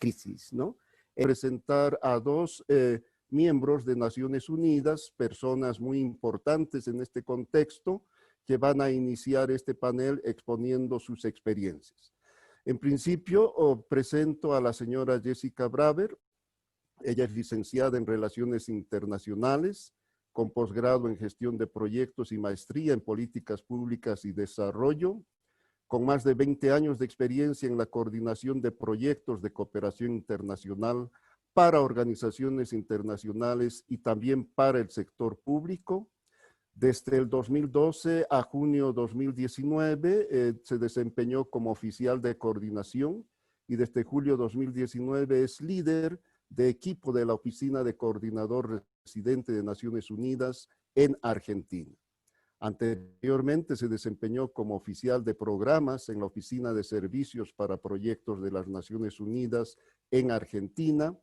crisis, ¿no? Presentar a dos miembros de Naciones Unidas, personas muy importantes en este contexto, que van a iniciar este panel exponiendo sus experiencias. En principio, presento a la señora Jessica Braver. Ella es licenciada en Relaciones Internacionales, con posgrado en Gestión de Proyectos y maestría en Políticas Públicas y Desarrollo, con más de 20 años de experiencia en la coordinación de proyectos de cooperación internacional para organizaciones internacionales y también para el sector público. Desde el 2012 a junio 2019 se desempeñó como oficial de coordinación y desde julio 2019 es líder de equipo de la Oficina de Coordinador Residente de Naciones Unidas en Argentina. Anteriormente se desempeñó como oficial de programas en la Oficina de Servicios para Proyectos de las Naciones Unidas en Argentina,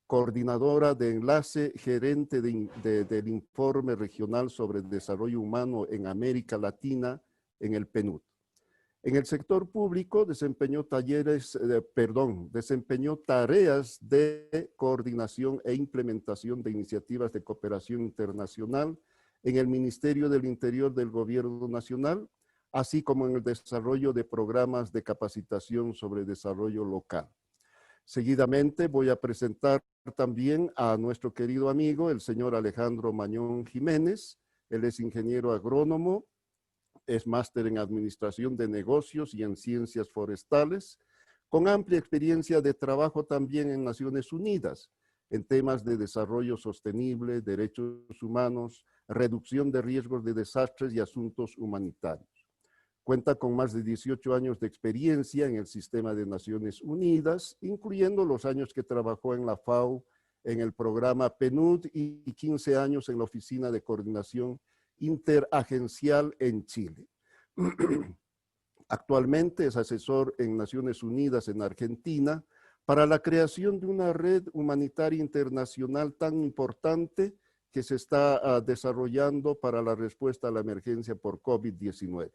coordinadora de enlace, gerente del Informe Regional sobre Desarrollo Humano en América Latina en el PNUD. En el sector público desempeñó tareas de coordinación e implementación de iniciativas de cooperación internacional en el Ministerio del Interior del Gobierno Nacional, así como en el desarrollo de programas de capacitación sobre desarrollo local. Seguidamente voy a presentar también a nuestro querido amigo, el señor Alejandro Mañón Jiménez. Él es ingeniero agrónomo, es máster en Administración de Negocios y en Ciencias Forestales, con amplia experiencia de trabajo también en Naciones Unidas, en temas de desarrollo sostenible, derechos humanos, reducción de riesgos de desastres y asuntos humanitarios. Cuenta con más de 18 años de experiencia en el sistema de Naciones Unidas, incluyendo los años que trabajó en la FAO en el programa PNUD y 15 años en la Oficina de Coordinación Interagencial en Chile. Actualmente es asesor en Naciones Unidas en Argentina para la creación de una red humanitaria internacional tan importante que se está desarrollando para la respuesta a la emergencia por COVID-19.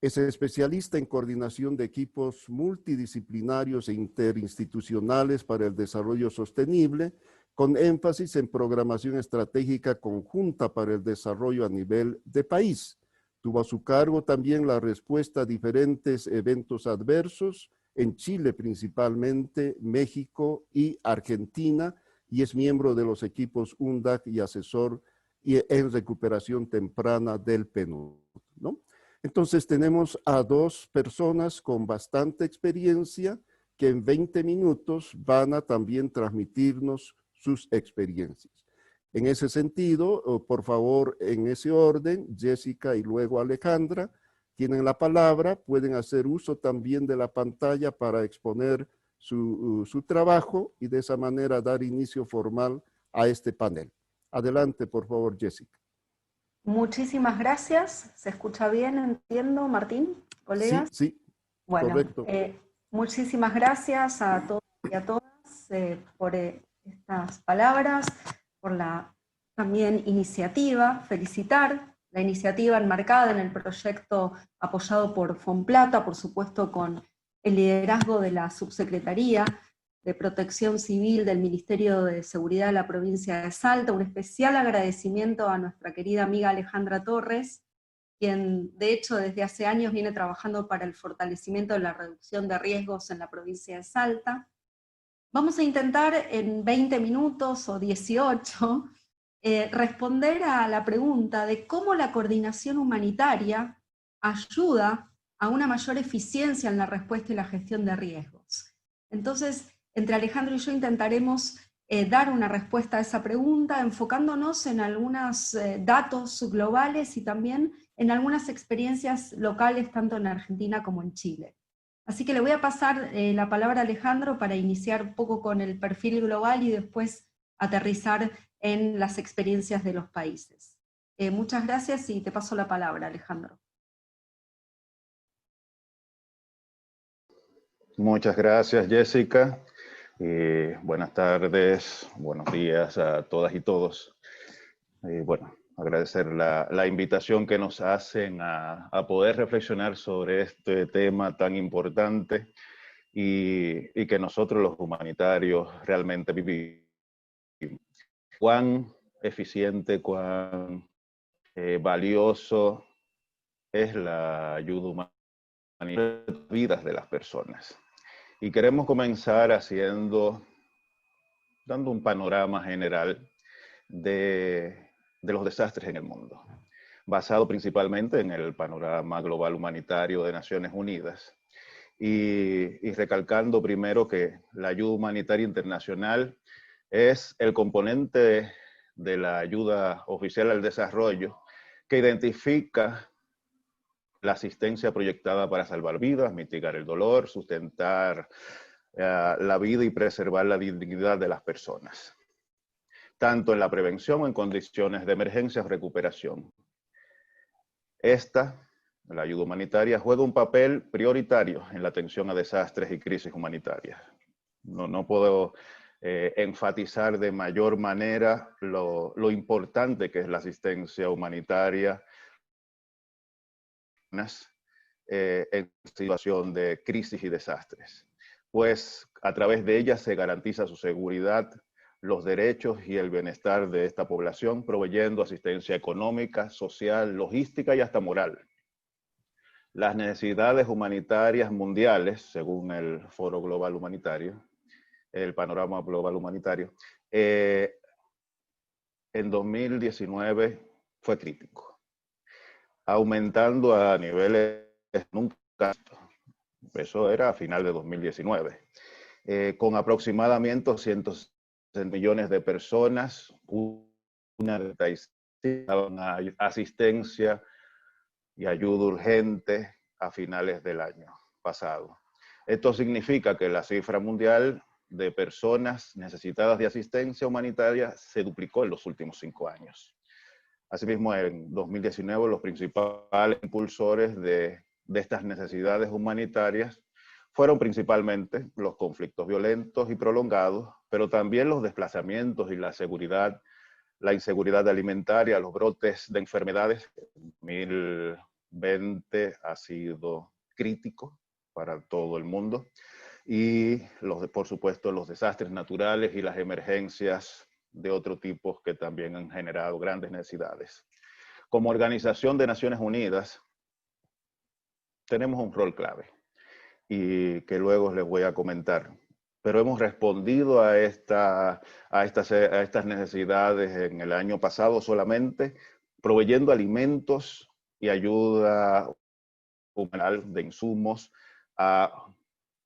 Es especialista en coordinación de equipos multidisciplinarios e interinstitucionales para el desarrollo sostenible, con énfasis en programación estratégica conjunta para el desarrollo a nivel de país. Tuvo a su cargo también la respuesta a diferentes eventos adversos, en Chile principalmente, México y Argentina, y es miembro de los equipos UNDAC y asesor en recuperación temprana del PNUD, ¿no? Entonces tenemos a dos personas con bastante experiencia que en 20 minutos van a también transmitirnos sus experiencias. En ese sentido, por favor, en ese orden, Jessica y luego Alejandra tienen la palabra, pueden hacer uso también de la pantalla para exponer su trabajo y de esa manera dar inicio formal a este panel. Adelante, por favor, Jessica. Muchísimas gracias. ¿Se escucha bien? Entiendo, Martín, colegas. Sí, bueno, correcto. Muchísimas gracias a todos y a todas por estas palabras, por la también iniciativa. Felicitar la iniciativa enmarcada en el proyecto apoyado por Fomplata, por supuesto con el liderazgo de la Subsecretaría de Protección Civil del Ministerio de Seguridad de la provincia de Salta. Un especial agradecimiento a nuestra querida amiga Alejandra Torres, quien de hecho desde hace años viene trabajando para el fortalecimiento de la reducción de riesgos en la provincia de Salta. Vamos a intentar en 20 minutos o 18 responder a la pregunta de cómo la coordinación humanitaria ayuda a una mayor eficiencia en la respuesta y la gestión de riesgos. Entonces, entre Alejandro y yo intentaremos dar una respuesta a esa pregunta, enfocándonos en algunos datos globales y también en algunas experiencias locales, tanto en Argentina como en Chile. Así que le voy a pasar la palabra a Alejandro para iniciar un poco con el perfil global y después aterrizar en las experiencias de los países. Muchas gracias y te paso la palabra, Alejandro. Muchas gracias, Jessica. Buenas tardes, buenos días a todas y todos. Bueno, agradecer la invitación que nos hacen a poder reflexionar sobre este tema tan importante y que nosotros los humanitarios realmente vivimos. Cuán eficiente, cuán valioso es la ayuda humanitaria en las vidas de las personas. Y queremos comenzar dando un panorama general de los desastres en el mundo, basado principalmente en el panorama global humanitario de Naciones Unidas. Y recalcando primero que la ayuda humanitaria internacional es el componente de la ayuda oficial al desarrollo que identifica la asistencia proyectada para salvar vidas, mitigar el dolor, sustentar la vida y preservar la dignidad de las personas, tanto en la prevención o en condiciones de emergencia o recuperación. La ayuda humanitaria, juega un papel prioritario en la atención a desastres y crisis humanitarias. No puedo enfatizar de mayor manera lo importante que es la asistencia humanitaria en situación de crisis y desastres, pues a través de ella se garantiza su seguridad, los derechos y el bienestar de esta población, proveyendo asistencia económica, social, logística y hasta moral. Las necesidades humanitarias mundiales, según el Foro Global Humanitario, el Panorama Global Humanitario, en 2019 fue crítico, aumentando a niveles nunca vistos. Eso era a final de 2019, con aproximadamente 160 millones de personas, una asistencia y ayuda urgente a finales del año pasado. Esto significa que la cifra mundial de personas necesitadas de asistencia humanitaria se duplicó en los últimos 5 años. Asimismo, en 2019, los principales impulsores de estas necesidades humanitarias fueron principalmente los conflictos violentos y prolongados, pero también los desplazamientos y la inseguridad alimentaria, los brotes de enfermedades. 2020 ha sido crítico para todo el mundo. Y, por supuesto, los desastres naturales y las emergencias de otro tipo que también han generado grandes necesidades. Como Organización de Naciones Unidas, tenemos un rol clave y que luego les voy a comentar. Pero hemos respondido a estas necesidades en el año pasado solamente proveyendo alimentos y ayuda humanitaria de insumos a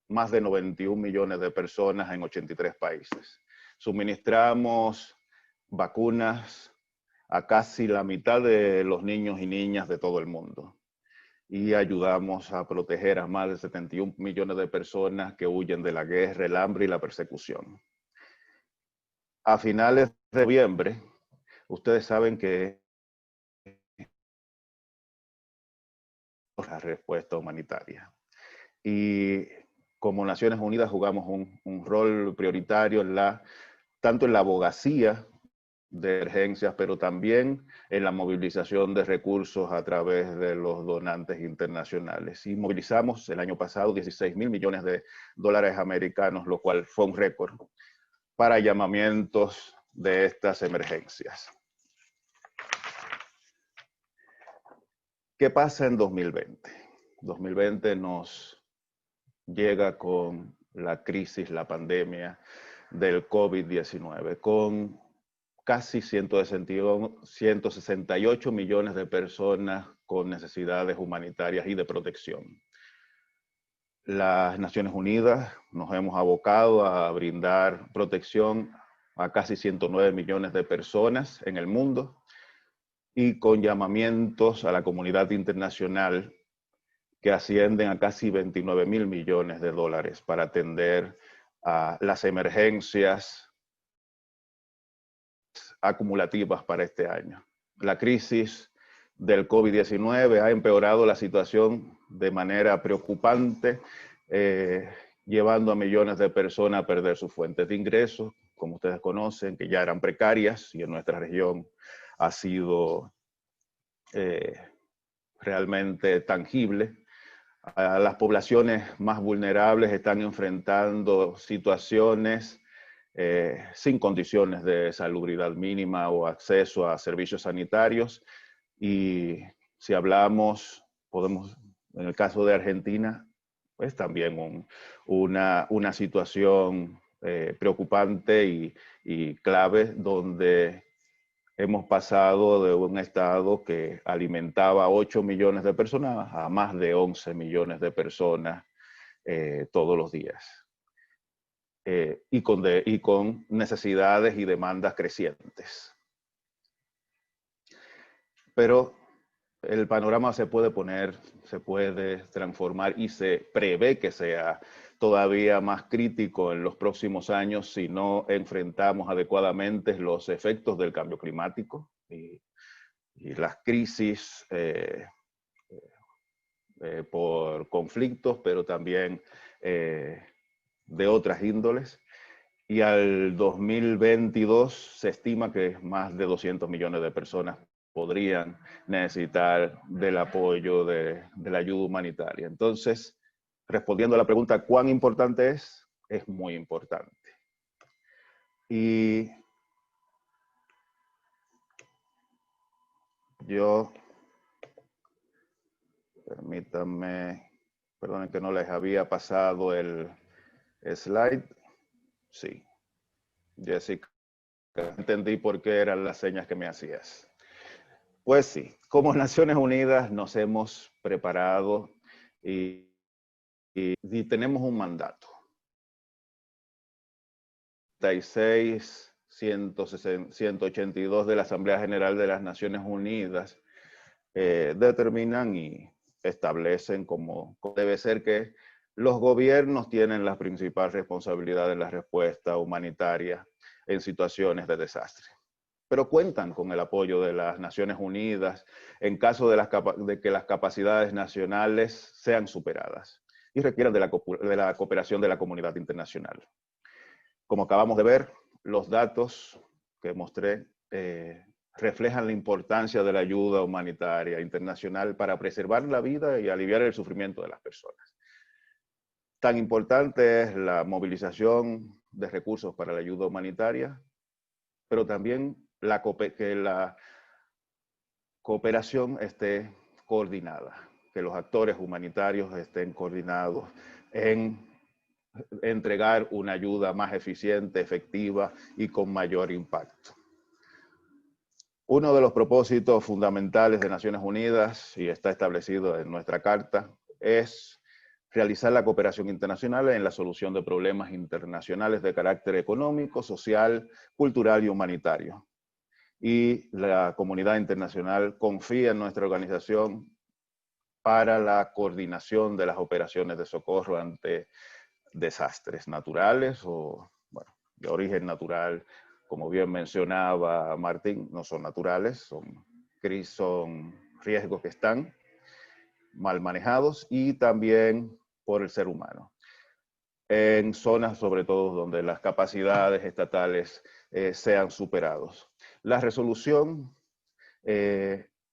más de 91 millones de personas en 83 países. Suministramos vacunas a casi la mitad de los niños y niñas de todo el mundo. Y ayudamos a proteger a más de 71 millones de personas que huyen de la guerra, el hambre y la persecución. A finales de noviembre, ustedes saben que la respuesta humanitaria. Y como Naciones Unidas jugamos un rol prioritario tanto en la abogacía de emergencias, pero también en la movilización de recursos a través de los donantes internacionales. Y movilizamos el año pasado 16.000 millones de dólares americanos, lo cual fue un récord para llamamientos de estas emergencias. ¿Qué pasa en 2020? 2020 nos llega con la crisis, la pandemia del COVID-19, con casi 168 millones de personas con necesidades humanitarias y de protección. Las Naciones Unidas nos hemos abocado a brindar protección a casi 109 millones de personas en el mundo y con llamamientos a la comunidad internacional que ascienden a casi 29.000 millones de dólares para atender a las emergencias acumulativas para este año. La crisis del COVID-19 ha empeorado la situación de manera preocupante, llevando a millones de personas a perder sus fuentes de ingresos, como ustedes conocen, que ya eran precarias, y en nuestra región ha sido realmente tangible. Las poblaciones más vulnerables están enfrentando situaciones sin condiciones de salubridad mínima o acceso a servicios sanitarios. Y si hablamos, en el caso de Argentina, pues también una situación preocupante y clave, donde hemos pasado de un estado que alimentaba a 8 millones de personas a más de 11 millones de personas todos los días. Y con necesidades y demandas crecientes. Pero el panorama se puede transformar y se prevé que sea todavía más crítico en los próximos años si no enfrentamos adecuadamente los efectos del cambio climático y las crisis por conflictos, pero también de otras índoles. Y al 2022 se estima que más de 200 millones de personas podrían necesitar del apoyo de la ayuda humanitaria. Entonces, respondiendo a la pregunta, ¿cuán importante es? Es muy importante. Y yo, permítanme, perdonen que no les había pasado el slide. Sí, Jessica, entendí por qué eran las señas que me hacías. Pues sí, como Naciones Unidas nos hemos preparado y tenemos un mandato. 182 de la Asamblea General de las Naciones Unidas determinan y establecen como debe ser que los gobiernos tienen la principal responsabilidad en la respuesta humanitaria en situaciones de desastre, pero cuentan con el apoyo de las Naciones Unidas en caso de que las capacidades nacionales sean superadas y requieran de la cooperación de la comunidad internacional. Como acabamos de ver, los datos que mostré reflejan la importancia de la ayuda humanitaria internacional para preservar la vida y aliviar el sufrimiento de las personas. Tan importante es la movilización de recursos para la ayuda humanitaria, pero también que la cooperación esté coordinada, que los actores humanitarios estén coordinados en entregar una ayuda más eficiente, efectiva y con mayor impacto. Uno de los propósitos fundamentales de Naciones Unidas, y está establecido en nuestra carta, es realizar la cooperación internacional en la solución de problemas internacionales de carácter económico, social, cultural y humanitario. Y la comunidad internacional confía en nuestra organización para la coordinación de las operaciones de socorro ante desastres naturales o, bueno, de origen natural, como bien mencionaba Martín, no son naturales, son riesgos que están mal manejados y también por el ser humano. En zonas, sobre todo, donde las capacidades estatales sean superados. La resolución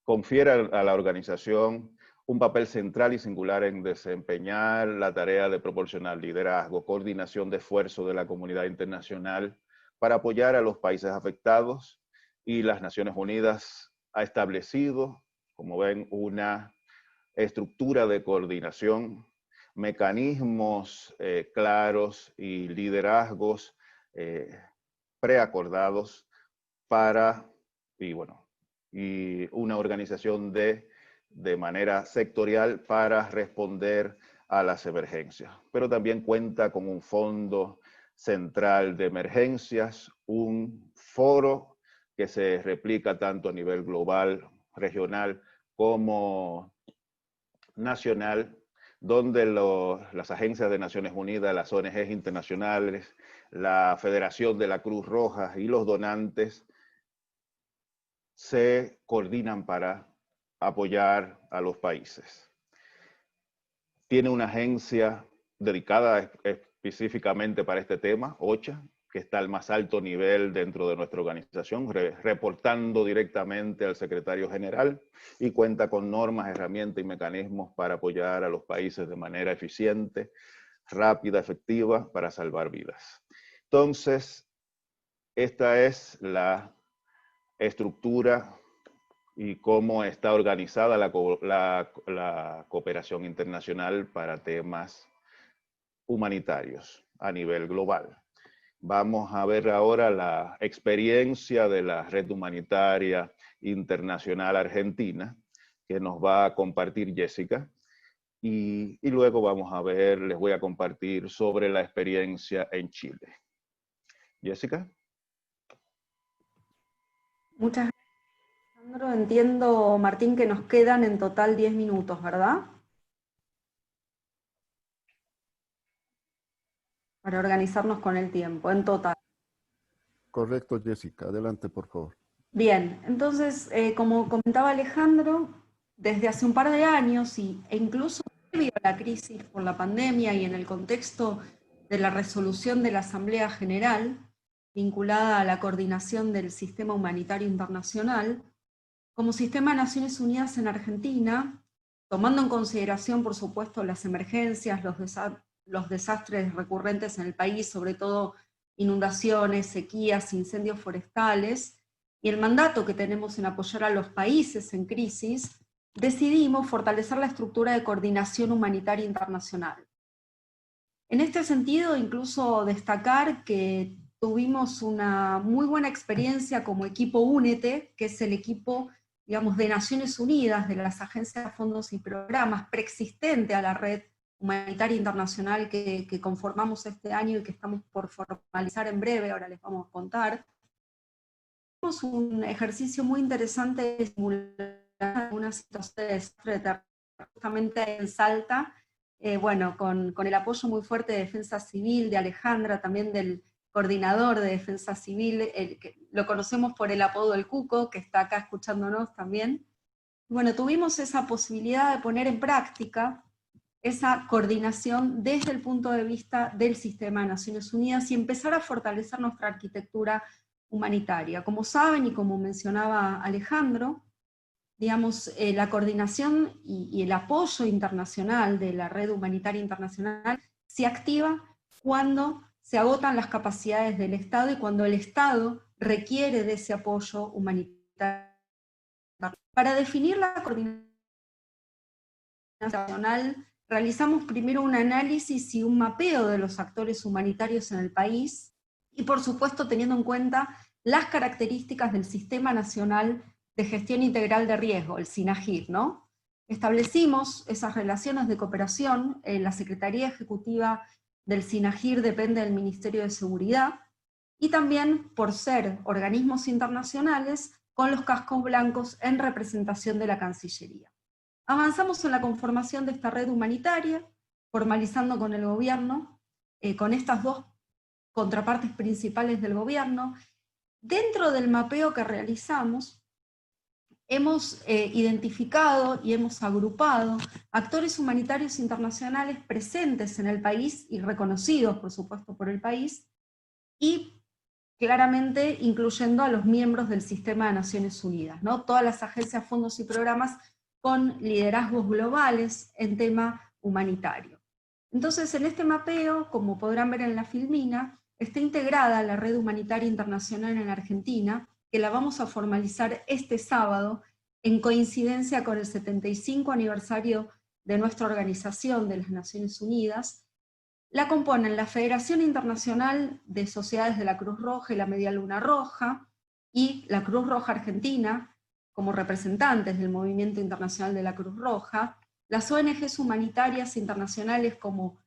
confiere a la organización un papel central y singular en desempeñar la tarea de proporcionar liderazgo, coordinación de esfuerzos de la comunidad internacional para apoyar a los países afectados, y las Naciones Unidas ha establecido, como ven, una estructura de coordinación, mecanismos claros y liderazgos preacordados y una organización de manera sectorial para responder a las emergencias. Pero también cuenta con un fondo central de emergencias, un foro que se replica tanto a nivel global, regional, como nacional, donde las agencias de Naciones Unidas, las ONGs internacionales, la Federación de la Cruz Roja y los donantes se coordinan para apoyar a los países. Tiene una agencia dedicada específicamente para este tema, OCHA, que está al más alto nivel dentro de nuestra organización, reportando directamente al secretario general, y cuenta con normas, herramientas y mecanismos para apoyar a los países de manera eficiente, rápida, efectiva, para salvar vidas. Entonces, esta es la estructura y cómo está organizada la cooperación internacional para temas humanitarios a nivel global. Vamos a ver ahora la experiencia de la Red Humanitaria Internacional Argentina, que nos va a compartir Jessica. Y luego vamos a ver, les voy a compartir sobre la experiencia en Chile. Jessica. Muchas gracias, Alejandro. Entiendo, Martín, que nos quedan en total 10 minutos, ¿verdad? Para organizarnos con el tiempo, en total. Correcto, Jessica. Adelante, por favor. Bien, entonces, como comentaba Alejandro, desde hace un par de años e incluso previo a la crisis por la pandemia y en el contexto de la resolución de la Asamblea General, vinculada a la coordinación del sistema humanitario internacional, como Sistema de Naciones Unidas en Argentina, tomando en consideración, por supuesto, las emergencias, los desastres recurrentes en el país, sobre todo inundaciones, sequías, incendios forestales, y el mandato que tenemos en apoyar a los países en crisis, decidimos fortalecer la estructura de coordinación humanitaria internacional. En este sentido, incluso destacar que tuvimos una muy buena experiencia como equipo Únete, que es el equipo, digamos, de Naciones Unidas, de las agencias, fondos y programas, preexistente a la red humanitaria internacional que conformamos este año y que estamos por formalizar en breve, ahora les vamos a contar. Tuvimos un ejercicio muy interesante de simular una situación de desastre justamente en Salta, bueno, con el apoyo muy fuerte de Defensa Civil, de Alejandra, también del coordinador de Defensa Civil, que lo conocemos por el apodo del Cuco, que está acá escuchándonos también. Bueno, tuvimos esa posibilidad de poner en práctica esa coordinación desde el punto de vista del sistema de Naciones Unidas y empezar a fortalecer nuestra arquitectura humanitaria. Como saben y como mencionaba Alejandro, digamos, la coordinación y el apoyo internacional de la red humanitaria internacional se activa cuando se agotan las capacidades del Estado y cuando el Estado requiere de ese apoyo humanitario. Para definir la coordinación nacional, realizamos primero un análisis y un mapeo de los actores humanitarios en el país, y por supuesto teniendo en cuenta las características del Sistema Nacional de Gestión Integral de Riesgo, el SINAGIR, ¿no? Establecimos esas relaciones de cooperación, la Secretaría Ejecutiva del SINAGIR depende del Ministerio de Seguridad, y también por ser organismos internacionales con los cascos blancos en representación de la Cancillería. Avanzamos en la conformación de esta red humanitaria, formalizando con el gobierno, con estas dos contrapartes principales del gobierno. Dentro del mapeo que realizamos, hemos identificado y hemos agrupado actores humanitarios internacionales presentes en el país y reconocidos, por supuesto, por el país, y claramente incluyendo a los miembros del Sistema de Naciones Unidas, ¿no? Todas las agencias, fondos y programas con liderazgos globales en tema humanitario. Entonces, en este mapeo, como podrán ver en la filmina, está integrada la Red Humanitaria Internacional en Argentina, que la vamos a formalizar este sábado, en coincidencia con el 75 aniversario de nuestra organización de las Naciones Unidas. La componen la Federación Internacional de Sociedades de la Cruz Roja y la Media Luna Roja, y la Cruz Roja Argentina, como representantes del Movimiento Internacional de la Cruz Roja, las ONGs humanitarias internacionales como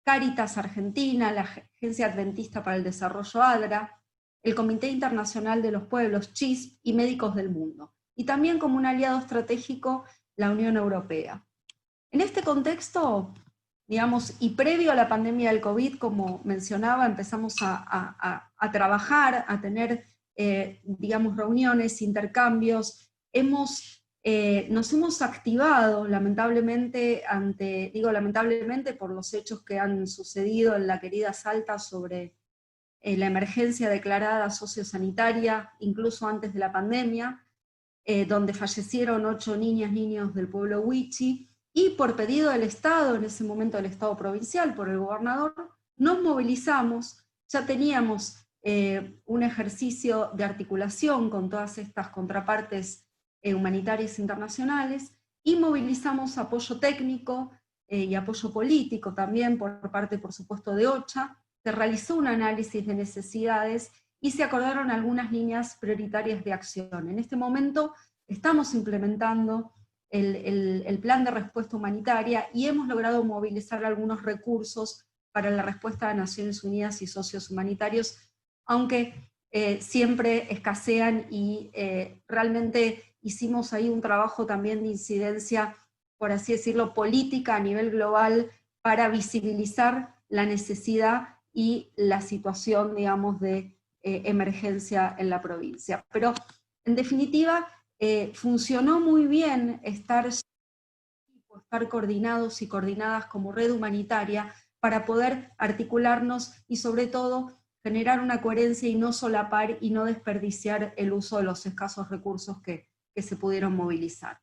Cáritas Argentina, la Agencia Adventista para el Desarrollo ADRA, el Comité Internacional de los Pueblos, CHISP, y Médicos del Mundo, y también como un aliado estratégico la Unión Europea. En este contexto, digamos, y previo a la pandemia del COVID, como mencionaba, empezamos a trabajar, a tener, digamos, reuniones, intercambios. Nos hemos activado, lamentablemente, digo lamentablemente por los hechos que han sucedido en la querida Salta sobre la emergencia declarada sociosanitaria, incluso antes de la pandemia, donde fallecieron 8 niñas, niños del pueblo Huichi, y por pedido del Estado, en ese momento del Estado provincial, por el gobernador, nos movilizamos, ya teníamos un ejercicio de articulación con todas estas contrapartes humanitarias internacionales, y movilizamos apoyo técnico y apoyo político también por parte, por supuesto, de OCHA. Se realizó un análisis de necesidades y se acordaron algunas líneas prioritarias de acción. En este momento estamos implementando el plan de respuesta humanitaria y hemos logrado movilizar algunos recursos para la respuesta de Naciones Unidas y socios humanitarios, aunque siempre escasean, y realmente hicimos ahí un trabajo también de incidencia, por así decirlo, política a nivel global, para visibilizar la necesidad y la situación, digamos, de emergencia en la provincia. Pero, en definitiva, funcionó muy bien estar coordinados y coordinadas como red humanitaria para poder articularnos y, sobre todo, generar una coherencia y no solapar y no desperdiciar el uso de los escasos recursos que se pudieron movilizar.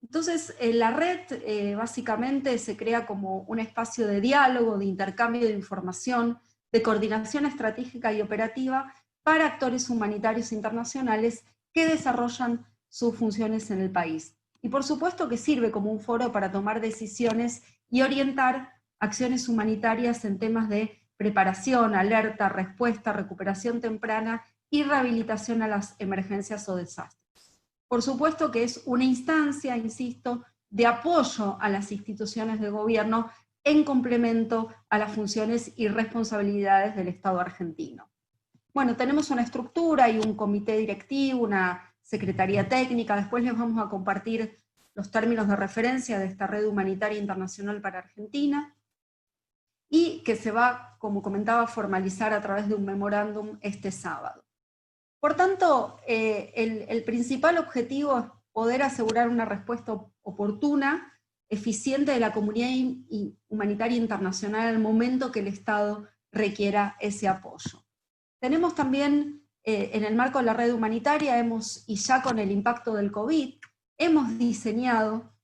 Entonces, la red básicamente se crea como un espacio de diálogo, de intercambio de información, de coordinación estratégica y operativa para actores humanitarios internacionales que desarrollan sus funciones en el país. Y por supuesto que sirve como un foro para tomar decisiones y orientar acciones humanitarias en temas de preparación, alerta, respuesta, recuperación temprana y rehabilitación a las emergencias o desastres. Por supuesto que es una instancia, insisto, de apoyo a las instituciones de gobierno en complemento a las funciones y responsabilidades del Estado argentino. Bueno, tenemos una estructura y un comité directivo, una secretaría técnica, después les vamos a compartir los términos de referencia de esta red humanitaria internacional para Argentina, y que se va, como comentaba, a formalizar a través de un memorándum este sábado. Por tanto, el principal objetivo es poder asegurar una respuesta oportuna, eficiente de la comunidad humanitaria internacional al momento que el Estado requiera ese apoyo. Tenemos también, en el marco de la red humanitaria, y ya con el impacto del COVID, hemos diseñado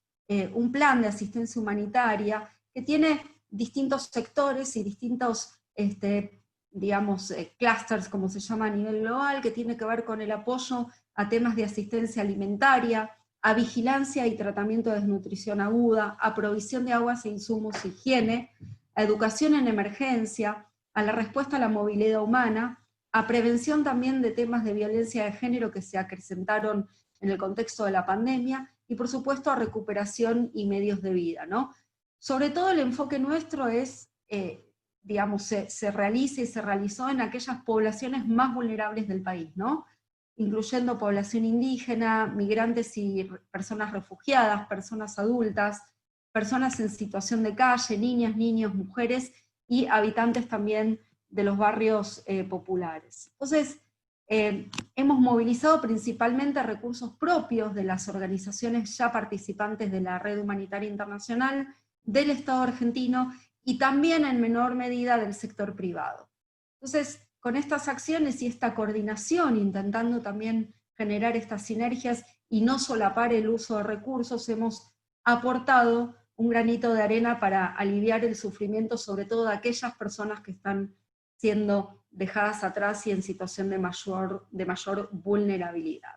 un plan de asistencia humanitaria que tiene distintos sectores y distintos digamos, clusters, como se llama a nivel global, que tiene que ver con el apoyo a temas de asistencia alimentaria, a vigilancia y tratamiento de desnutrición aguda, a provisión de aguas e insumos, higiene, a educación en emergencia, a la respuesta a la movilidad humana, a prevención también de temas de violencia de género que se acrecentaron en el contexto de la pandemia, y por supuesto a recuperación y medios de vida, ¿no? Sobre todo el enfoque nuestro es digamos, se realiza y se realizó en aquellas poblaciones más vulnerables del país, ¿no? Incluyendo población indígena, migrantes y personas refugiadas, personas adultas, personas en situación de calle, niñas, niños, mujeres, y habitantes también de los barrios populares. Entonces, hemos movilizado principalmente recursos propios de las organizaciones ya participantes de la Red Humanitaria Internacional, del Estado argentino, y también en menor medida del sector privado. Entonces, con estas acciones y esta coordinación, intentando también generar estas sinergias y no solapar el uso de recursos, hemos aportado un granito de arena para aliviar el sufrimiento, sobre todo de aquellas personas que están siendo dejadas atrás y en situación de mayor vulnerabilidad.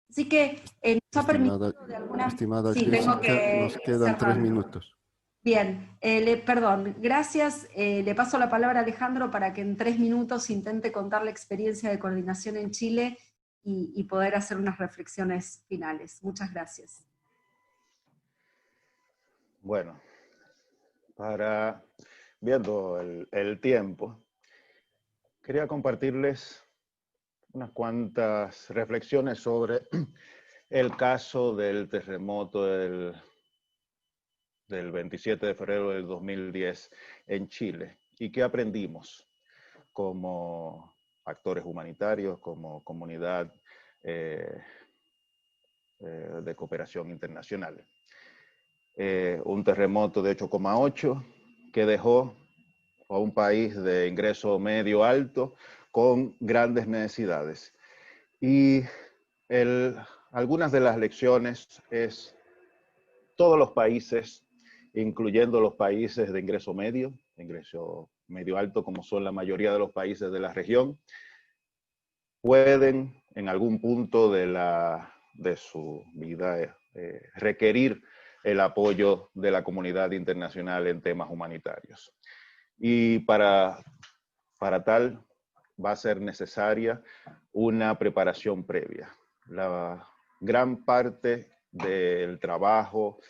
Así que nos ha permitido de alguna... Estimada Sí, Jessica, tengo que nos quedan 3 minutos. Bien, perdón, gracias. Le paso la palabra a Alejandro para que en 3 minutos intente contar la experiencia de coordinación en Chile y poder hacer unas reflexiones finales. Muchas gracias. Bueno, viendo el tiempo, quería compartirles unas cuantas reflexiones sobre el caso del terremoto del 27 de febrero del 2010 en Chile y qué aprendimos como actores humanitarios, como comunidad de cooperación internacional. Un terremoto de 8,8 que dejó a un país de ingreso medio alto con grandes necesidades. Y algunas de las lecciones es todos los países, incluyendo los países de ingreso medio alto, como son la mayoría de los países de la región, pueden en algún punto de su vida requerir el apoyo de la comunidad internacional en temas humanitarios. Y para tal va a ser necesaria una preparación previa. La gran parte del trabajo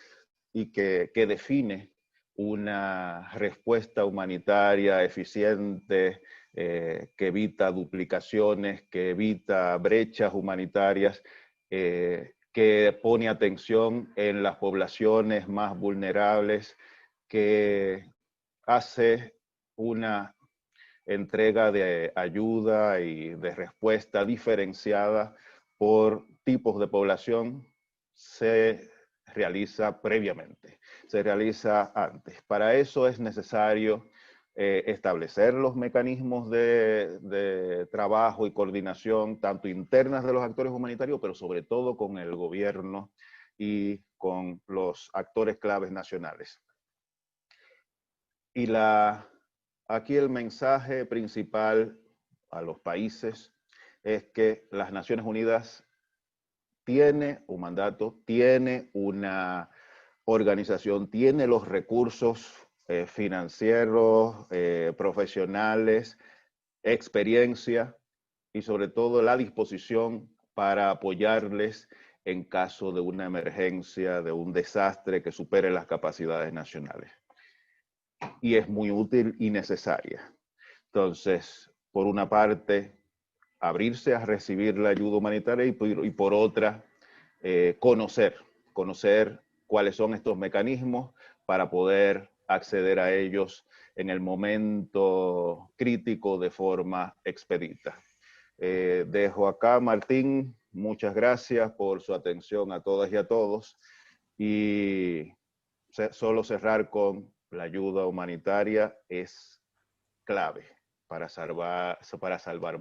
y que define una respuesta humanitaria eficiente, que evita duplicaciones, que evita brechas humanitarias, que pone atención en las poblaciones más vulnerables, que hace una entrega de ayuda y de respuesta diferenciada por tipos de población, se realiza previamente, se realiza antes. Para eso es necesario establecer los mecanismos de trabajo y coordinación, tanto internas de los actores humanitarios, pero sobre todo con el gobierno y con los actores claves nacionales. Y aquí el mensaje principal a los países es que las Naciones Unidas tiene un mandato, tiene una organización, tiene los recursos financieros, profesionales, experiencia y sobre todo la disposición para apoyarles en caso de una emergencia, de un desastre que supere las capacidades nacionales. Y es muy útil y necesaria. Entonces, por una parte, abrirse a recibir la ayuda humanitaria y por otra, conocer cuáles son estos mecanismos para poder acceder a ellos en el momento crítico de forma expedita. Dejo acá, Martín, muchas gracias por su atención a todas y a todos. Y solo cerrar con la ayuda humanitaria es clave para salvar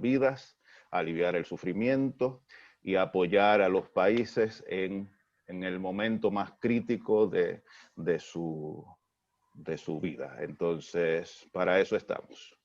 vidas, aliviar el sufrimiento y apoyar a los países en el momento más crítico de su vida. Entonces, para eso estamos.